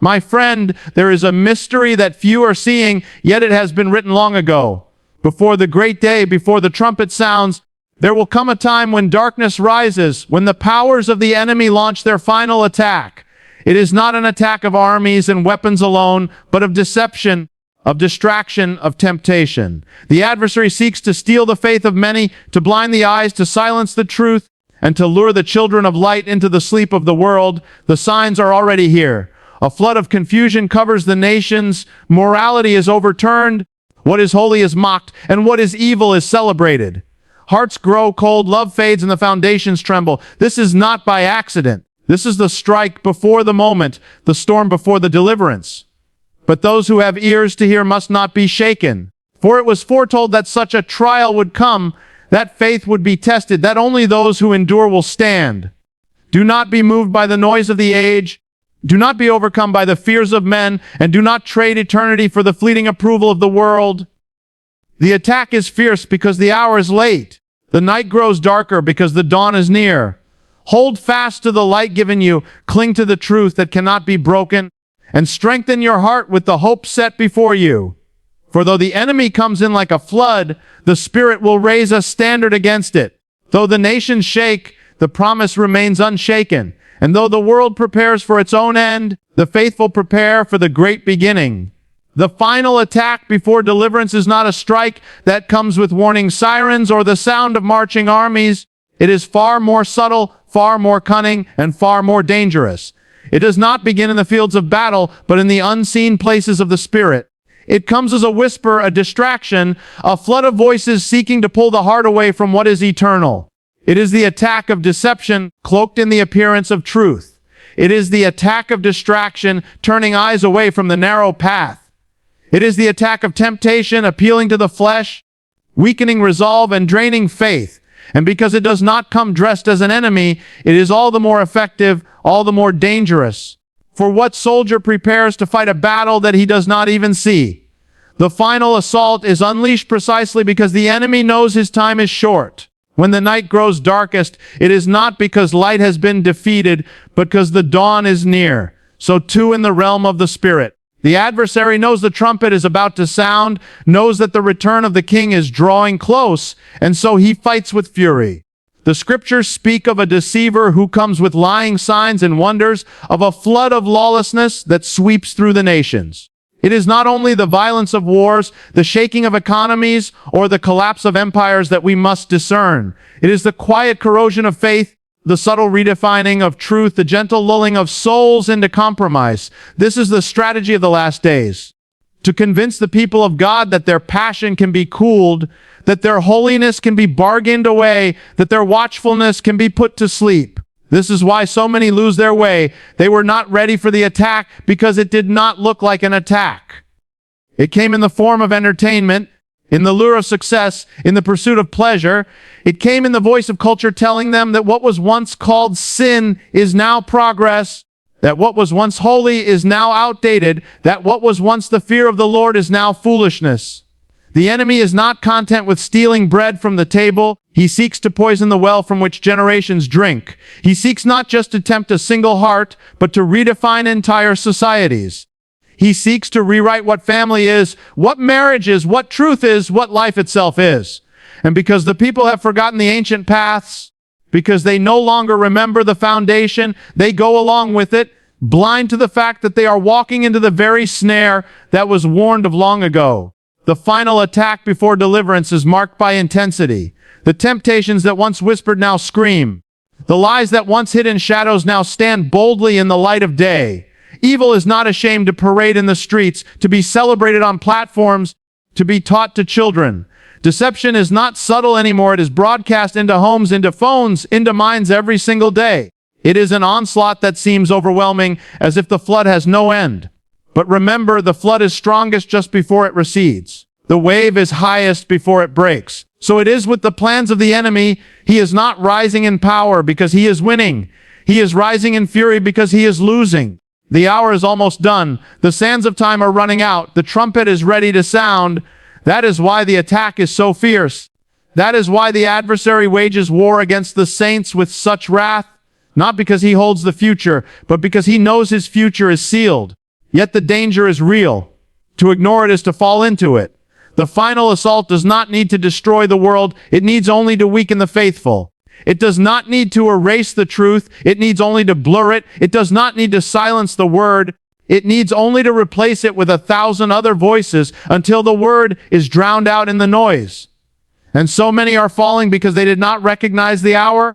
My friend, there is a mystery that few are seeing, yet it has been written long ago. Before the great day, before the trumpet sounds, there will come a time when darkness rises, when the powers of the enemy launch their final attack. It is not an attack of armies and weapons alone, but of deception, of distraction, of temptation. The adversary seeks to steal the faith of many, to blind the eyes, to silence the truth, and to lure the children of light into the sleep of the world. The signs are already here. A flood of confusion covers the nations. Morality is overturned. What is holy is mocked, and what is evil is celebrated. Hearts grow cold, love fades, and the foundations tremble. This is not by accident. This is the strike before the moment, the storm before the deliverance. But those who have ears to hear must not be shaken. For it was foretold that such a trial would come, that faith would be tested, that only those who endure will stand. Do not be moved by the noise of the age. Do not be overcome by the fears of men, and do not trade eternity for the fleeting approval of the world. The attack is fierce because the hour is late. The night grows darker because the dawn is near. Hold fast to the light given you, cling to the truth that cannot be broken, and strengthen your heart with the hope set before you. For though the enemy comes in like a flood, the Spirit will raise a standard against it. Though the nations shake, the promise remains unshaken. And though the world prepares for its own end, the faithful prepare for the great beginning. The final attack before deliverance is not a strike that comes with warning sirens or the sound of marching armies. It is far more subtle, far more cunning, and far more dangerous. It does not begin in the fields of battle, but in the unseen places of the Spirit. It comes as a whisper, a distraction, a flood of voices seeking to pull the heart away from what is eternal. It is the attack of deception, cloaked in the appearance of truth. It is the attack of distraction, turning eyes away from the narrow path. It is the attack of temptation, appealing to the flesh, weakening resolve, and draining faith. And because it does not come dressed as an enemy, it is all the more effective, all the more dangerous. For what soldier prepares to fight a battle that he does not even see? The final assault is unleashed precisely because the enemy knows his time is short. When the night grows darkest, it is not because light has been defeated, but because the dawn is near. So too in the realm of the Spirit. The adversary knows the trumpet is about to sound, knows that the return of the King is drawing close, and so he fights with fury. The scriptures speak of a deceiver who comes with lying signs and wonders, of a flood of lawlessness that sweeps through the nations. It is not only the violence of wars, the shaking of economies, or the collapse of empires that we must discern. It is the quiet corrosion of faith, the subtle redefining of truth, the gentle lulling of souls into compromise. This is the strategy of the last days. To convince the people of God that their passion can be cooled, that their holiness can be bargained away, that their watchfulness can be put to sleep. This is why so many lose their way. They were not ready for the attack because it did not look like an attack. It came in the form of entertainment, in the lure of success, in the pursuit of pleasure. It came in the voice of culture telling them that what was once called sin is now progress, that what was once holy is now outdated, that what was once the fear of the Lord is now foolishness. The enemy is not content with stealing bread from the table. He seeks to poison the well from which generations drink. He seeks not just to tempt a single heart, but to redefine entire societies. He seeks to rewrite what family is, what marriage is, what truth is, what life itself is. And because the people have forgotten the ancient paths, because they no longer remember the foundation, they go along with it, blind to the fact that they are walking into the very snare that was warned of long ago. The final attack before deliverance is marked by intensity. The temptations that once whispered now scream. The lies that once hid in shadows now stand boldly in the light of day. Evil is not ashamed to parade in the streets, to be celebrated on platforms, to be taught to children. Deception is not subtle anymore. It is broadcast into homes, into phones, into minds every single day. It is an onslaught that seems overwhelming, as if the flood has no end. But remember, the flood is strongest just before it recedes. The wave is highest before it breaks. So it is with the plans of the enemy. He is not rising in power because he is winning. He is rising in fury because he is losing. The hour is almost done. The sands of time are running out. The trumpet is ready to sound. That is why the attack is so fierce. That is why the adversary wages war against the saints with such wrath. Not because he holds the future, but because he knows his future is sealed. Yet the danger is real. To ignore it is to fall into it. The final assault does not need to destroy the world. It needs only to weaken the faithful. It does not need to erase the truth. It needs only to blur it. It does not need to silence the word. It needs only to replace it with 1,000 other voices until the word is drowned out in the noise. And so many are falling because they did not recognize the hour.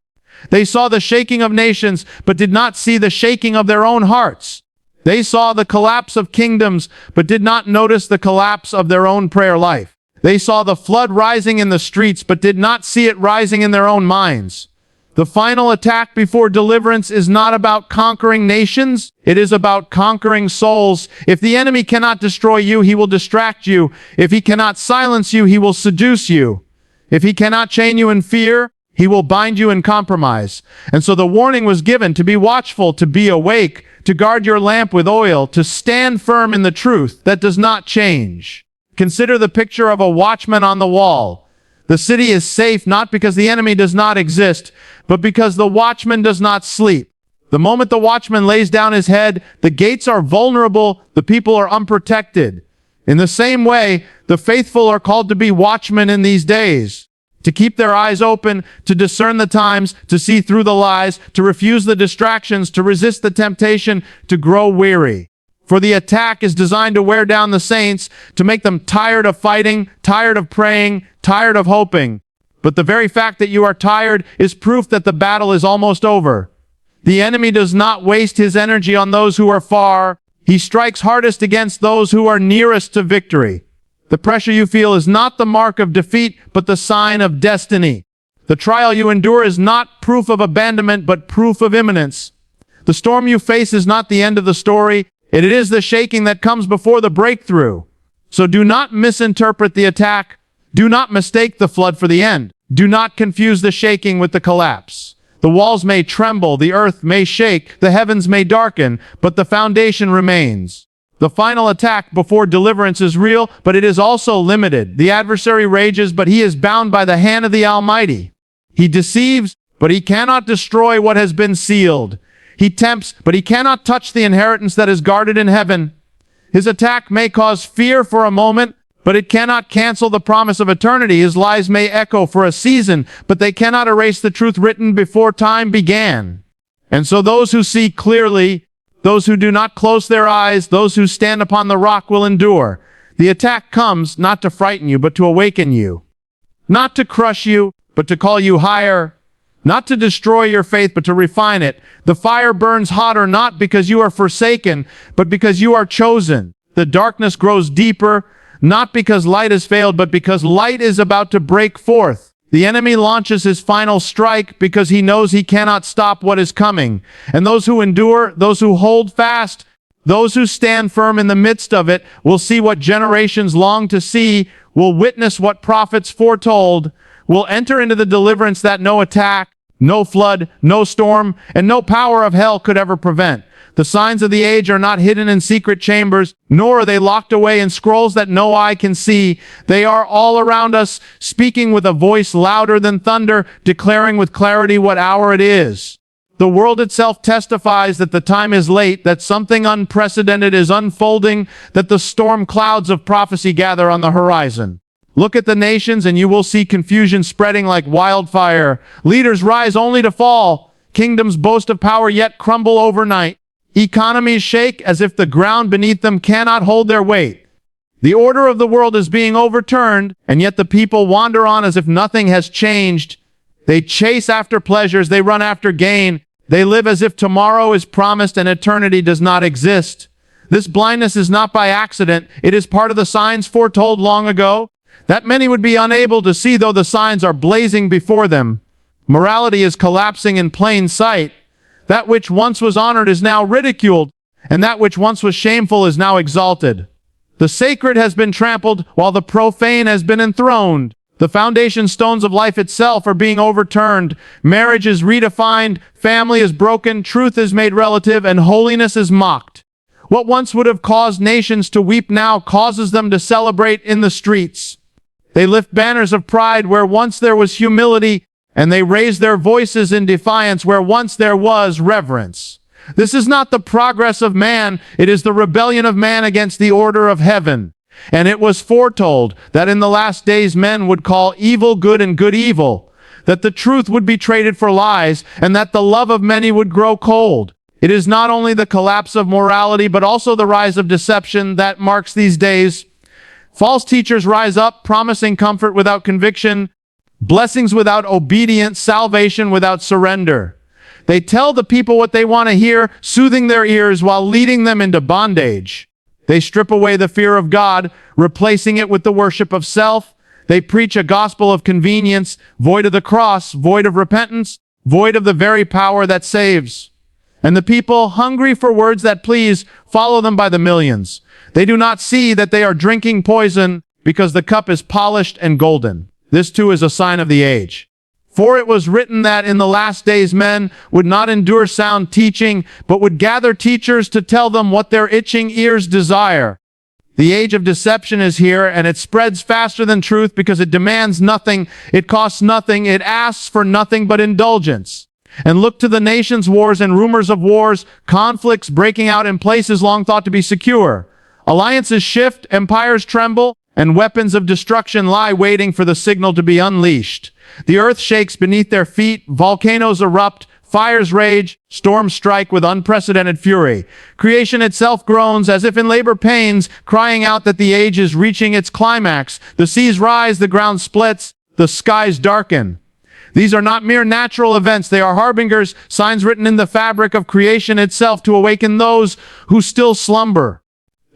They saw the shaking of nations, but did not see the shaking of their own hearts. They saw the collapse of kingdoms, but did not notice the collapse of their own prayer life. They saw the flood rising in the streets, but did not see it rising in their own minds. The final attack before deliverance is not about conquering nations. It is about conquering souls. If the enemy cannot destroy you, he will distract you. If he cannot silence you, he will seduce you. If he cannot chain you in fear, he will bind you in compromise. And so the warning was given to be watchful, to be awake, to guard your lamp with oil, to stand firm in the truth that does not change. Consider the picture of a watchman on the wall. The city is safe not because the enemy does not exist, but because the watchman does not sleep. The moment the watchman lays down his head, the gates are vulnerable, the people are unprotected. In the same way, the faithful are called to be watchmen in these days, to keep their eyes open, to discern the times, to see through the lies, to refuse the distractions, to resist the temptation, to grow weary. For the attack is designed to wear down the saints, to make them tired of fighting, tired of praying, tired of hoping. But the very fact that you are tired is proof that the battle is almost over. The enemy does not waste his energy on those who are far. He strikes hardest against those who are nearest to victory. The pressure you feel is not the mark of defeat, but the sign of destiny. The trial you endure is not proof of abandonment, but proof of imminence. The storm you face is not the end of the story. It is the shaking that comes before the breakthrough. So do not misinterpret the attack. Do not mistake the flood for the end. Do not confuse the shaking with the collapse. The walls may tremble, the earth may shake, the heavens may darken, but the foundation remains. The final attack before deliverance is real, but it is also limited. The adversary rages, but he is bound by the hand of the Almighty. He deceives, but he cannot destroy what has been sealed. He tempts, but he cannot touch the inheritance that is guarded in heaven. His attack may cause fear for a moment, but it cannot cancel the promise of eternity. His lies may echo for a season, but they cannot erase the truth written before time began. And so those who see clearly, those who do not close their eyes, those who stand upon the rock will endure. The attack comes not to frighten you, but to awaken you. Not to crush you, but to call you higher. Not to destroy your faith, but to refine it. The fire burns hotter not because you are forsaken, but because you are chosen. The darkness grows deeper, not because light has failed, but because light is about to break forth. The enemy launches his final strike because he knows he cannot stop what is coming. And those who endure, those who hold fast, those who stand firm in the midst of it, will see what generations long to see, will witness what prophets foretold, will enter into the deliverance that no attack, no flood, no storm, and no power of hell could ever prevent. The signs of the age are not hidden in secret chambers, nor are they locked away in scrolls that no eye can see. They are all around us, speaking with a voice louder than thunder, declaring with clarity what hour it is. The world itself testifies that the time is late, that something unprecedented is unfolding, that the storm clouds of prophecy gather on the horizon. Look at the nations and you will see confusion spreading like wildfire. Leaders rise only to fall. Kingdoms boast of power yet crumble overnight. Economies shake as if the ground beneath them cannot hold their weight. The order of the world is being overturned, and yet the people wander on as if nothing has changed. They chase after pleasures, they run after gain. They live as if tomorrow is promised and eternity does not exist. This blindness is not by accident. It is part of the signs foretold long ago, that many would be unable to see though the signs are blazing before them. Morality is collapsing in plain sight. That which once was honored is now ridiculed, and that which once was shameful is now exalted. The sacred has been trampled, while the profane has been enthroned. The foundation stones of life itself are being overturned. Marriage is redefined, family is broken, truth is made relative, and holiness is mocked. What once would have caused nations to weep now causes them to celebrate in the streets. They lift banners of pride where once there was humility, and they raise their voices in defiance where once there was reverence. This is not the progress of man, it is the rebellion of man against the order of heaven. And it was foretold that in the last days men would call evil good and good evil, that the truth would be traded for lies, and that the love of many would grow cold. It is not only the collapse of morality, but also the rise of deception that marks these days. False teachers rise up, promising comfort without conviction, blessings without obedience, salvation without surrender. They tell the people what they want to hear, soothing their ears while leading them into bondage. They strip away the fear of God, replacing it with the worship of self. They preach a gospel of convenience, void of the cross, void of repentance, void of the very power that saves. And the people, hungry for words that please, follow them by the millions. They do not see that they are drinking poison because the cup is polished and golden. This too is a sign of the age. For it was written that in the last days men would not endure sound teaching, but would gather teachers to tell them what their itching ears desire. The age of deception is here, and it spreads faster than truth because it demands nothing, it costs nothing, it asks for nothing but indulgence. And look to the nations' wars and rumors of wars, conflicts breaking out in places long thought to be secure. Alliances shift, empires tremble, and weapons of destruction lie waiting for the signal to be unleashed. The earth shakes beneath their feet, volcanoes erupt, fires rage, storms strike with unprecedented fury. Creation itself groans as if in labor pains, crying out that the age is reaching its climax. The seas rise, the ground splits, the skies darken. These are not mere natural events, they are harbingers, signs written in the fabric of creation itself to awaken those who still slumber.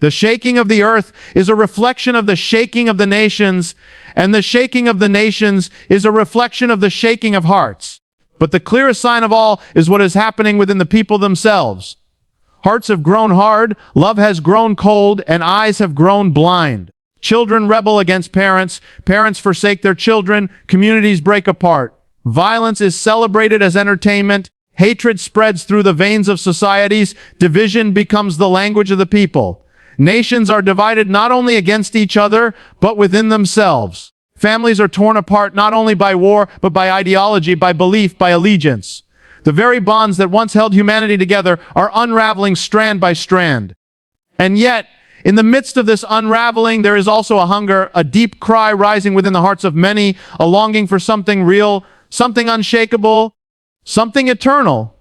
The shaking of the earth is a reflection of the shaking of the nations, and the shaking of the nations is a reflection of the shaking of hearts. But the clearest sign of all is what is happening within the people themselves. Hearts have grown hard, love has grown cold, and eyes have grown blind. Children rebel against parents, parents forsake their children, communities break apart. Violence is celebrated as entertainment, hatred spreads through the veins of societies, division becomes the language of the people. Nations are divided not only against each other, but within themselves. Families are torn apart not only by war, but by ideology, by belief, by allegiance. The very bonds that once held humanity together are unraveling strand by strand. And yet, in the midst of this unraveling, there is also a hunger, a deep cry rising within the hearts of many, a longing for something real, something unshakable, something eternal.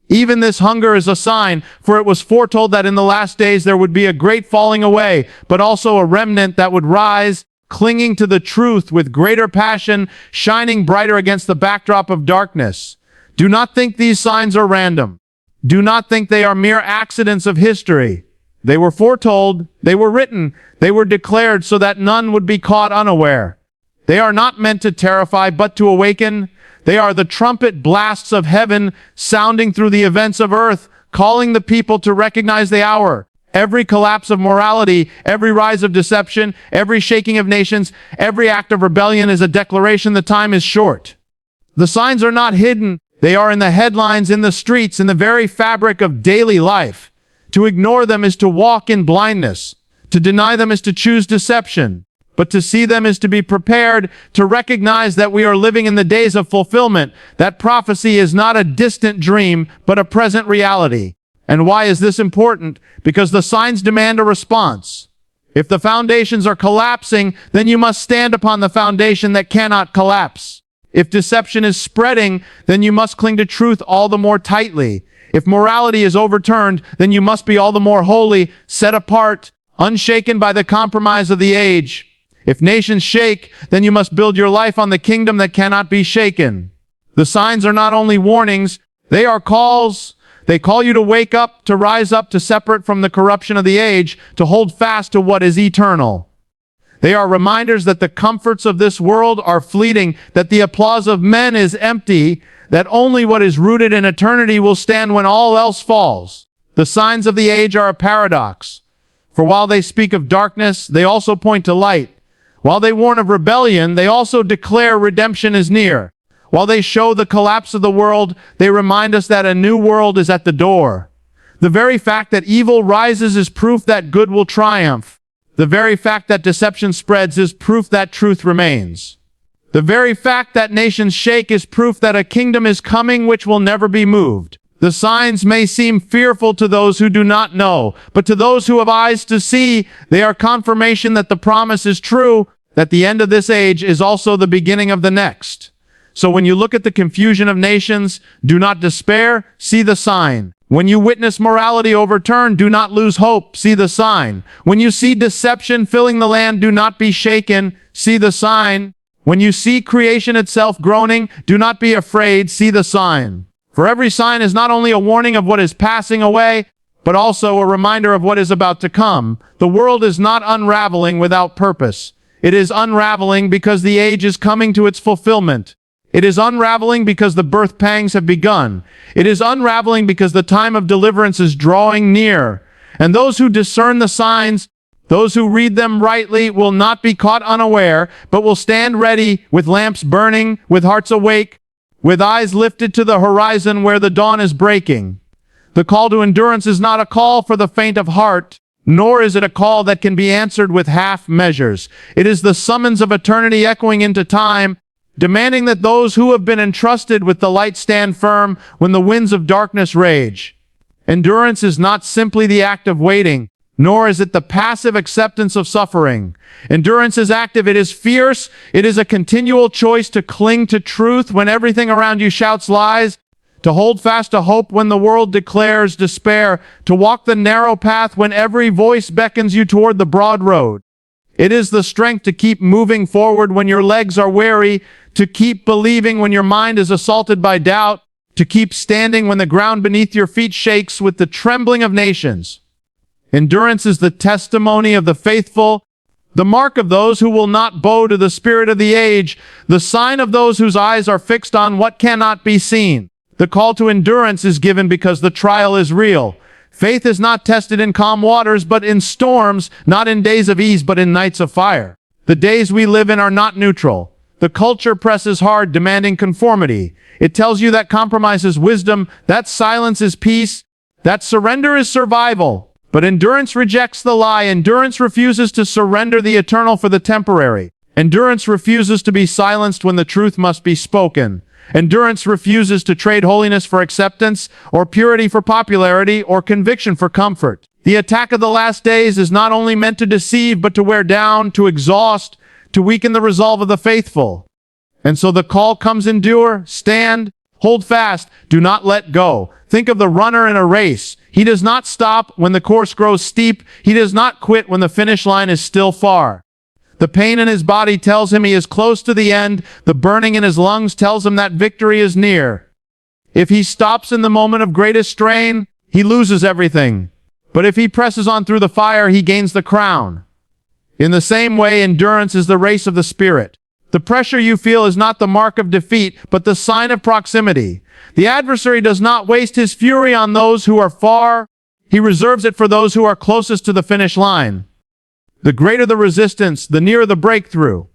Even this hunger is a sign, for it was foretold that in the last days there would be a great falling away, but also a remnant that would rise, clinging to the truth with greater passion, shining brighter against the backdrop of darkness. Do not think these signs are random. Do not think they are mere accidents of history. They were foretold, they were written, they were declared so that none would be caught unaware. They are not meant to terrify, but to awaken. They are the trumpet blasts of heaven sounding through the events of earth, calling the people to recognize the hour. Every collapse of morality, every rise of deception, every shaking of nations, every act of rebellion is a declaration the time is short. The signs are not hidden. They are in the headlines, in the streets, in the very fabric of daily life. To ignore them is to walk in blindness. To deny them is to choose deception. But to see them is to be prepared, to recognize that we are living in the days of fulfillment, that prophecy is not a distant dream, but a present reality. And why is this important? Because the signs demand a response. If the foundations are collapsing, then you must stand upon the foundation that cannot collapse. If deception is spreading, then you must cling to truth all the more tightly. If morality is overturned, then you must be all the more holy, set apart, unshaken by the compromise of the age. If nations shake, then you must build your life on the kingdom that cannot be shaken. The signs are not only warnings, they are calls. They call you to wake up, to rise up, to separate from the corruption of the age, to hold fast to what is eternal. They are reminders that the comforts of this world are fleeting, that the applause of men is empty, that only what is rooted in eternity will stand when all else falls. The signs of the age are a paradox. For while they speak of darkness, they also point to light. While they warn of rebellion, they also declare redemption is near. While they show the collapse of the world, they remind us that a new world is at the door. The very fact that evil rises is proof that good will triumph. The very fact that deception spreads is proof that truth remains. The very fact that nations shake is proof that a kingdom is coming which will never be moved. The signs may seem fearful to those who do not know, but to those who have eyes to see, they are confirmation that the promise is true, that the end of this age is also the beginning of the next. So when you look at the confusion of nations, do not despair, see the sign. When you witness morality overturned, do not lose hope, see the sign. When you see deception filling the land, do not be shaken, see the sign. When you see creation itself groaning, do not be afraid, see the sign. For every sign is not only a warning of what is passing away, but also a reminder of what is about to come. The world is not unraveling without purpose. It is unraveling because the age is coming to its fulfillment. It is unraveling because the birth pangs have begun. It is unraveling because the time of deliverance is drawing near. And those who discern the signs, those who read them rightly, will not be caught unaware, but will stand ready with lamps burning, with hearts awake, with eyes lifted to the horizon where the dawn is breaking. The call to endurance is not a call for the faint of heart, nor is it a call that can be answered with half measures. It is the summons of eternity echoing into time, demanding that those who have been entrusted with the light stand firm when the winds of darkness rage. Endurance is not simply the act of waiting, nor is it the passive acceptance of suffering. Endurance is active, it is fierce, it is a continual choice to cling to truth when everything around you shouts lies, to hold fast to hope when the world declares despair, to walk the narrow path when every voice beckons you toward the broad road. It is the strength to keep moving forward when your legs are weary, to keep believing when your mind is assaulted by doubt, to keep standing when the ground beneath your feet shakes with the trembling of nations. Endurance is the testimony of the faithful, the mark of those who will not bow to the spirit of the age, the sign of those whose eyes are fixed on what cannot be seen. The call to endurance is given because the trial is real. Faith is not tested in calm waters, but in storms, not in days of ease, but in nights of fire. The days we live in are not neutral. The culture presses hard, demanding conformity. It tells you that compromise is wisdom, that silence is peace, that surrender is survival. But endurance rejects the lie. Endurance refuses to surrender the eternal for the temporary. Endurance refuses to be silenced when the truth must be spoken. Endurance refuses to trade holiness for acceptance, or purity for popularity, or conviction for comfort. The attack of the last days is not only meant to deceive, but to wear down, to exhaust, to weaken the resolve of the faithful. And so the call comes: endure, stand, hold fast, do not let go. Think of the runner in a race. He does not stop when the course grows steep. He does not quit when the finish line is still far. The pain in his body tells him he is close to the end. The burning in his lungs tells him that victory is near. If he stops in the moment of greatest strain, he loses everything. But if he presses on through the fire, he gains the crown. In the same way, endurance is the race of the Spirit. The pressure you feel is not the mark of defeat, but the sign of proximity. The adversary does not waste his fury on those who are far. He reserves it for those who are closest to the finish line. The greater the resistance, the nearer the breakthrough.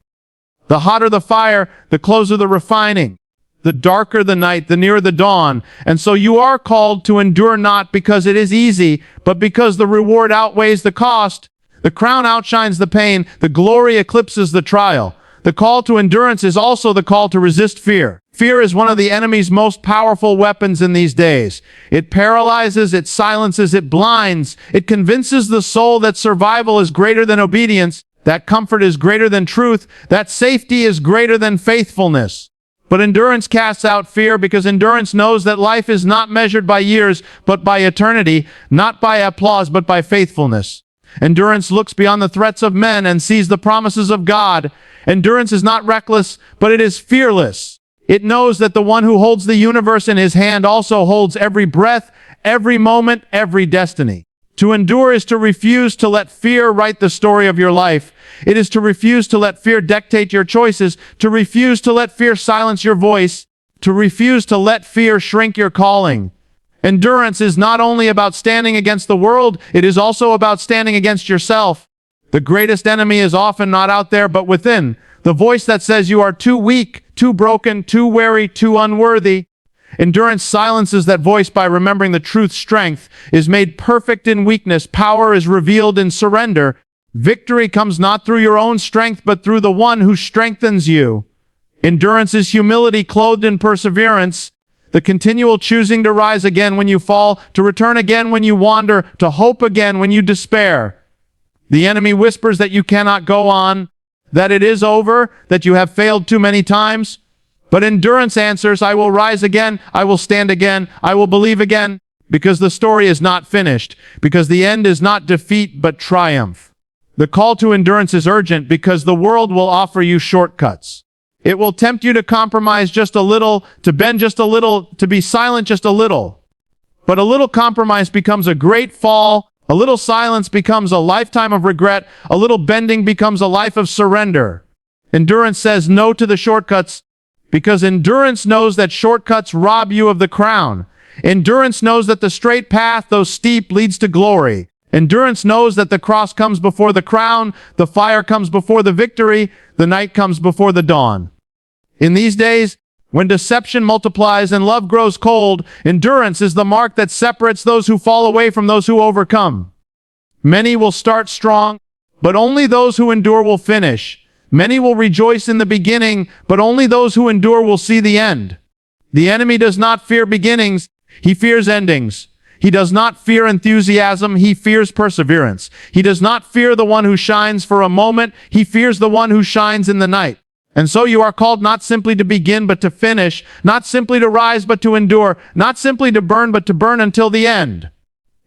The hotter the fire, the closer the refining. The darker the night, the nearer the dawn. And so you are called to endure, not because it is easy, but because the reward outweighs the cost. The crown outshines the pain. The glory eclipses the trial. The call to endurance is also the call to resist fear. Fear is one of the enemy's most powerful weapons in these days. It paralyzes, it silences, it blinds. It convinces the soul that survival is greater than obedience, that comfort is greater than truth, that safety is greater than faithfulness. But endurance casts out fear, because endurance knows that life is not measured by years, but by eternity, not by applause, but by faithfulness. Endurance looks beyond the threats of men and sees the promises of God. Endurance is not reckless, but it is fearless. It knows that the one who holds the universe in his hand also holds every breath, every moment, every destiny. To endure is to refuse to let fear write the story of your life. It is to refuse to let fear dictate your choices, to refuse to let fear silence your voice, to refuse to let fear shrink your calling. Endurance is not only about standing against the world, it is also about standing against yourself. The greatest enemy is often not out there, but within. The voice that says you are too weak, too broken, too weary, too unworthy. Endurance silences that voice by remembering the truth's strength is made perfect in weakness. Power is revealed in surrender. Victory comes not through your own strength, but through the one who strengthens you. Endurance is humility clothed in perseverance. The continual choosing to rise again when you fall, to return again when you wander, to hope again when you despair. The enemy whispers that you cannot go on, that it is over, that you have failed too many times. But endurance answers, I will rise again, I will stand again, I will believe again, because the story is not finished, because the end is not defeat but triumph. The call to endurance is urgent because the world will offer you shortcuts. It will tempt you to compromise just a little, to bend just a little, to be silent just a little. But a little compromise becomes a great fall, a little silence becomes a lifetime of regret, a little bending becomes a life of surrender. Endurance says no to the shortcuts, because endurance knows that shortcuts rob you of the crown. Endurance knows that the straight path, though steep, leads to glory. Endurance knows that the cross comes before the crown, the fire comes before the victory, the night comes before the dawn. In these days, when deception multiplies and love grows cold, endurance is the mark that separates those who fall away from those who overcome. Many will start strong, but only those who endure will finish. Many will rejoice in the beginning, but only those who endure will see the end. The enemy does not fear beginnings, he fears endings. He does not fear enthusiasm, he fears perseverance. He does not fear the one who shines for a moment, he fears the one who shines in the night. And so you are called not simply to begin but to finish, not simply to rise but to endure, not simply to burn but to burn until the end.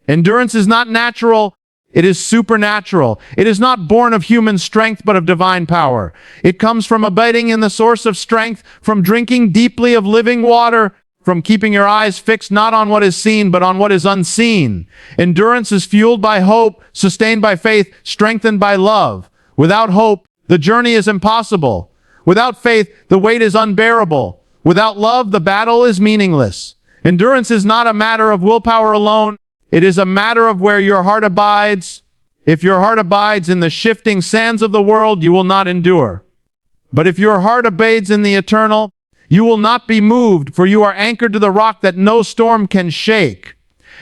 Endurance is not natural, it is supernatural. It is not born of human strength but of divine power. It comes from abiding in the source of strength, from drinking deeply of living water, from keeping your eyes fixed not on what is seen, but on what is unseen. Endurance is fueled by hope, sustained by faith, strengthened by love. Without hope, the journey is impossible. Without faith, the weight is unbearable. Without love, the battle is meaningless. Endurance is not a matter of willpower alone. It is a matter of where your heart abides. If your heart abides in the shifting sands of the world, you will not endure. But if your heart abides in the eternal, you will not be moved, for you are anchored to the rock that no storm can shake.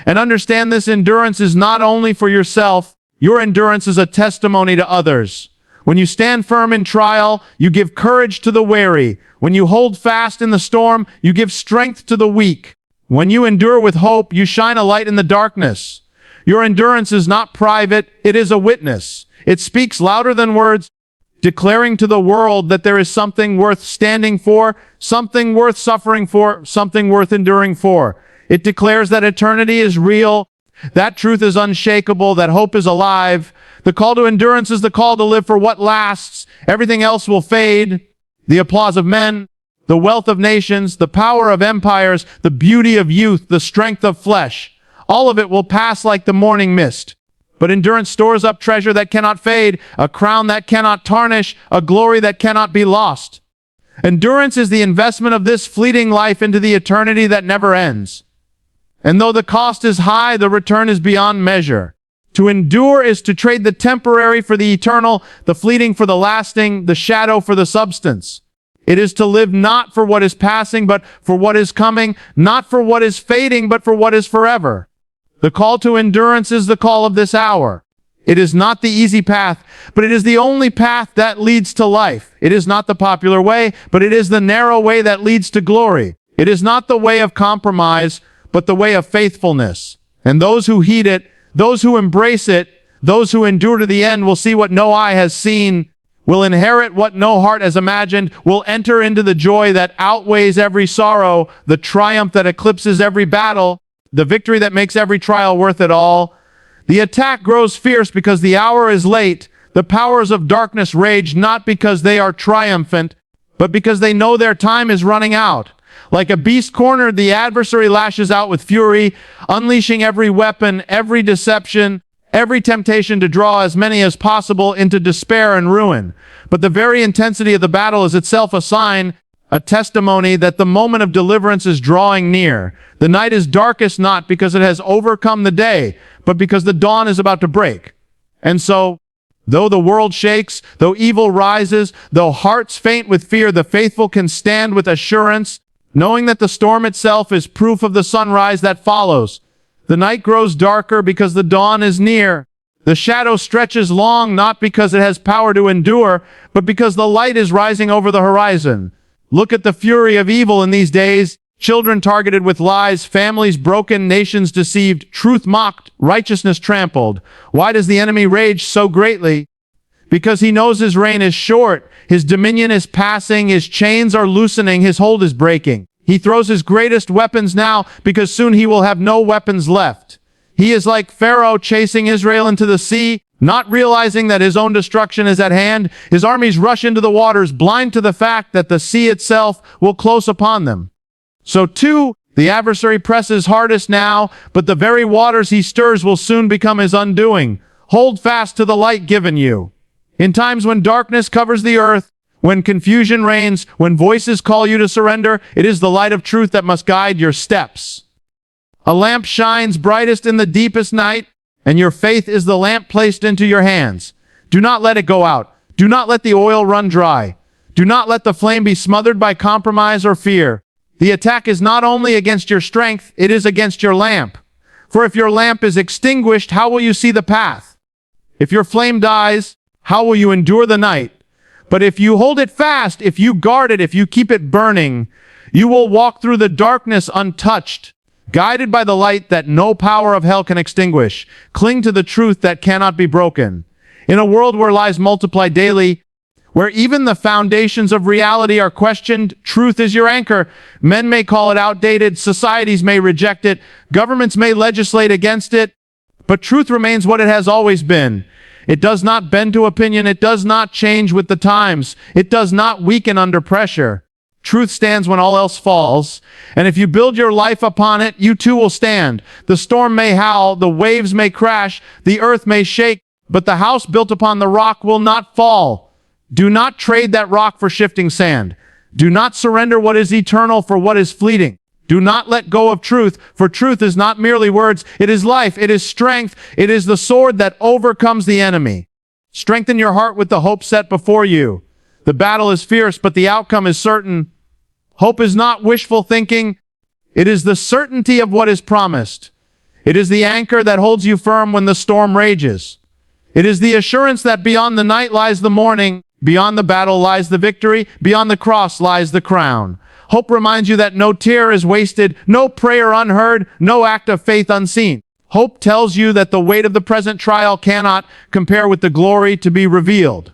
And understand this endurance is not only for yourself, your endurance is a testimony to others. When you stand firm in trial, you give courage to the weary. When you hold fast in the storm, you give strength to the weak. When you endure with hope, you shine a light in the darkness. Your endurance is not private, it is a witness. It speaks louder than words, declaring to the world that there is something worth standing for, something worth suffering for, something worth enduring for. It declares that eternity is real, that truth is unshakable, that hope is alive. The call to endurance is the call to live for what lasts. Everything else will fade. The applause of men, the wealth of nations, the power of empires, the beauty of youth, the strength of flesh. All of it will pass like the morning mist. But endurance stores up treasure that cannot fade, a crown that cannot tarnish, a glory that cannot be lost. Endurance is the investment of this fleeting life into the eternity that never ends. And though the cost is high, the return is beyond measure. To endure is to trade the temporary for the eternal, the fleeting for the lasting, the shadow for the substance. It is to live not for what is passing, but for what is coming, not for what is fading, but for what is forever. The call to endurance is the call of this hour. It is not the easy path, but it is the only path that leads to life. It is not the popular way, but it is the narrow way that leads to glory. It is not the way of compromise, but the way of faithfulness. And those who heed it, those who embrace it, those who endure to the end will see what no eye has seen, will inherit what no heart has imagined, will enter into the joy that outweighs every sorrow, the triumph that eclipses every battle, the victory that makes every trial worth it all. The attack grows fierce because the hour is late. The powers of darkness rage not because they are triumphant, but because they know their time is running out. Like a beast cornered, the adversary lashes out with fury, unleashing every weapon, every deception, every temptation to draw as many as possible into despair and ruin. But the very intensity of the battle is itself a sign, a testimony that the moment of deliverance is drawing near. The night is darkest not because it has overcome the day, but because the dawn is about to break. And so, though the world shakes, though evil rises, though hearts faint with fear, the faithful can stand with assurance, knowing that the storm itself is proof of the sunrise that follows. The night grows darker because the dawn is near. The shadow stretches long not because it has power to endure, but because the light is rising over the horizon. Look at the fury of evil in these days. Children targeted with lies, families broken, nations deceived, truth mocked, righteousness trampled. Why does the enemy rage so greatly? Because he knows his reign is short, his dominion is passing, his chains are loosening, his hold is breaking. He throws his greatest weapons now because soon he will have no weapons left. He is like Pharaoh chasing Israel into the sea, not realizing that his own destruction is at hand. His armies rush into the waters, blind to the fact that the sea itself will close upon them. So too, the adversary presses hardest now, but the very waters he stirs will soon become his undoing. Hold fast to the light given you. In times when darkness covers the earth, when confusion reigns, when voices call you to surrender, it is the light of truth that must guide your steps. A lamp shines brightest in the deepest night, and your faith is the lamp placed into your hands. Do not let it go out. Do not let the oil run dry. Do not let the flame be smothered by compromise or fear. The attack is not only against your strength, it is against your lamp. For if your lamp is extinguished, how will you see the path? If your flame dies, how will you endure the night? But if you hold it fast, if you guard it, if you keep it burning, you will walk through the darkness untouched, guided by the light that no power of hell can extinguish. Cling to the truth that cannot be broken. In a world where lies multiply daily, where even the foundations of reality are questioned, truth is your anchor. Men may call it outdated, societies may reject it, governments may legislate against it, but truth remains what it has always been. It does not bend to opinion, it does not change with the times, it does not weaken under pressure. Truth stands when all else falls, and if you build your life upon it, you too will stand. The storm may howl, the waves may crash, the earth may shake, but the house built upon the rock will not fall. Do not trade that rock for shifting sand. Do not surrender what is eternal for what is fleeting. Do not let go of truth, for truth is not merely words. It is life, it is strength, it is the sword that overcomes the enemy. Strengthen your heart with the hope set before you. The battle is fierce, but the outcome is certain. Hope is not wishful thinking. It is the certainty of what is promised. It is the anchor that holds you firm when the storm rages. It is the assurance that beyond the night lies the morning, beyond the battle lies the victory, beyond the cross lies the crown. Hope reminds you that no tear is wasted, no prayer unheard, no act of faith unseen. Hope tells you that the weight of the present trial cannot compare with the glory to be revealed.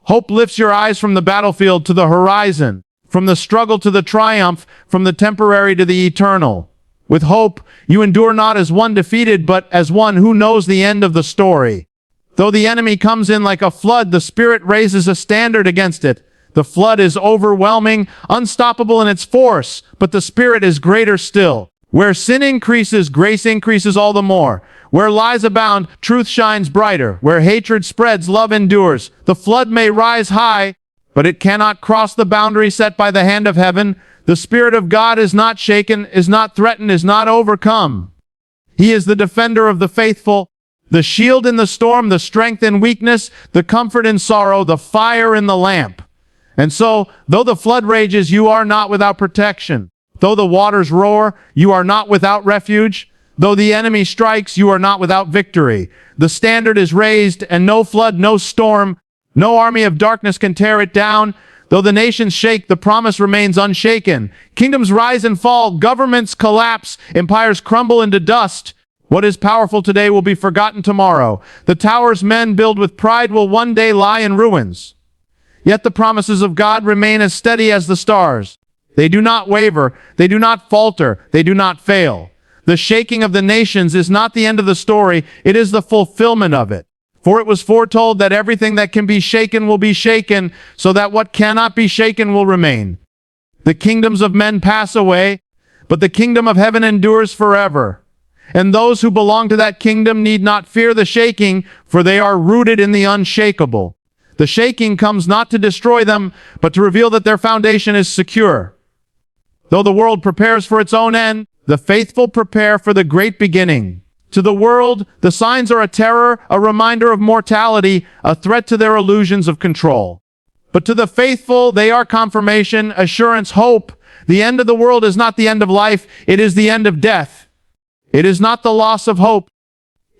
Hope lifts your eyes from the battlefield to the horizon, from the struggle to the triumph, from the temporary to the eternal. With hope, you endure not as one defeated, but as one who knows the end of the story. Though the enemy comes in like a flood, the Spirit raises a standard against it. The flood is overwhelming, unstoppable in its force, but the Spirit is greater still. Where sin increases, grace increases all the more. Where lies abound, truth shines brighter. Where hatred spreads, love endures. The flood may rise high, but it cannot cross the boundary set by the hand of heaven. The Spirit of God is not shaken, is not threatened, is not overcome. He is the defender of the faithful, the shield in the storm, the strength in weakness, the comfort in sorrow, the fire in the lamp. And so, though the flood rages, you are not without protection. Though the waters roar, you are not without refuge. Though the enemy strikes, you are not without victory. The standard is raised, and no flood, no storm, no army of darkness can tear it down. Though the nations shake, the promise remains unshaken. Kingdoms rise and fall, governments collapse, empires crumble into dust. What is powerful today will be forgotten tomorrow. The towers men build with pride will one day lie in ruins. Yet the promises of God remain as steady as the stars. They do not waver, they do not falter, they do not fail. The shaking of the nations is not the end of the story, it is the fulfillment of it. For it was foretold that everything that can be shaken will be shaken, so that what cannot be shaken will remain. The kingdoms of men pass away, but the kingdom of heaven endures forever. And those who belong to that kingdom need not fear the shaking, for they are rooted in the unshakable. The shaking comes not to destroy them, but to reveal that their foundation is secure. Though the world prepares for its own end, the faithful prepare for the great beginning. To the world, the signs are a terror, a reminder of mortality, a threat to their illusions of control. But to the faithful, they are confirmation, assurance, hope. The end of the world is not the end of life, it is the end of death. It is not the loss of hope,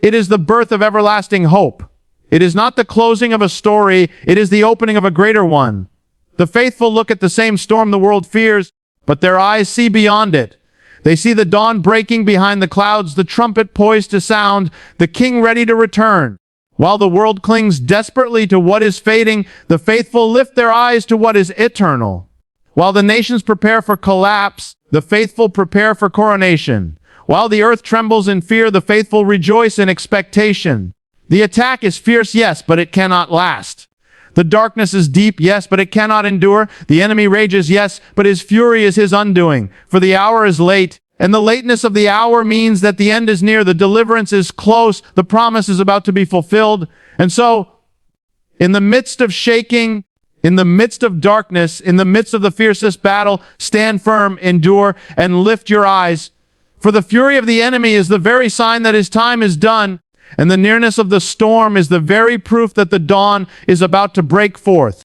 it is the birth of everlasting hope. It is not the closing of a story, it is the opening of a greater one. The faithful look at the same storm the world fears, but their eyes see beyond it. They see the dawn breaking behind the clouds, the trumpet poised to sound, the king ready to return. While the world clings desperately to what is fading, the faithful lift their eyes to what is eternal. While the nations prepare for collapse, the faithful prepare for coronation. While the earth trembles in fear, the faithful rejoice in expectation. The attack is fierce, yes, but it cannot last. The darkness is deep, yes, but it cannot endure. The enemy rages, yes, but his fury is his undoing. For the hour is late, and the lateness of the hour means that the end is near. The deliverance is close. The promise is about to be fulfilled. And so, in the midst of shaking, in the midst of darkness, in the midst of the fiercest battle, stand firm, endure, and lift your eyes. For the fury of the enemy is the very sign that his time is done, and the nearness of the storm is the very proof that the dawn is about to break forth.